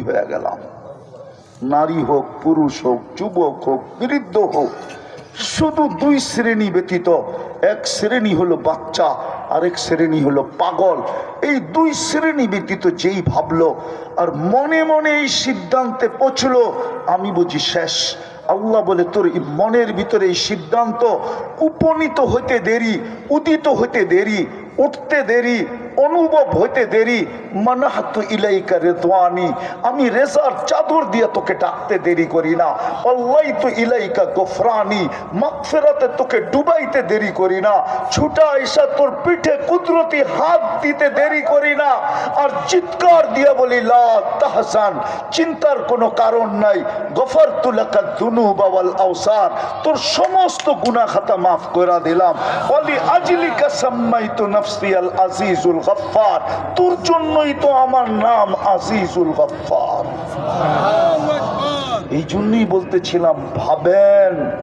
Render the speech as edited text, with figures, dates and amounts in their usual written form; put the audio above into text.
হয়ে গেলাম। নারী হোক, পুরুষ হোক, যুবক হোক, বৃদ্ধ হোক, শুধু দুই শ্রেণী ব্যতীত। এক শ্রেণী হলো বাচ্চা, আরেক শ্রেণী হলো পাগল। এই দুই শ্রেণী ব্যতীত যেই ভাবলো আর মনে মনে এই সিদ্ধান্তে পৌঁছলো, আমি বুঝি শেষ। আল্লাহ বলে, তোর মনের ভিতরে এই সিদ্ধান্ত উপনীত হইতে দেরি, উদিত হইতে দেরি, উঠতে দেরি, অনুভব হইতে দেরি। মানাহাতু ইলাইকা রিদওয়ানি, আমি রেজার চাদর দিয়ে তোকে ডাকতে দেরি করি না। আল্লাইতু ইলাইকা গফরানি, মাগফিরাতে তোকে ডুবাইতে দেরি করি না। ছুটা এসে তোর পিঠে কুদরতি হাত দিতে দেরি করি না। আর চিৎকার দিয়ে বলি, লা তাহজান, চিন্তার কোনো কারণ নাই। গফারতু লাকা যুনুবা ওয়াল আওসার, তোর সমস্ত গুনাহ খাতা মাফ করে দিলাম। ওয়ালি আজলিকা সাম্মাইতু নাফসি আল আজিজুল গফফার, তোর জন্যই তো আমার নাম আজিজুল গফফার। এই জন্যই বলতেছিলাম, ভাবেন।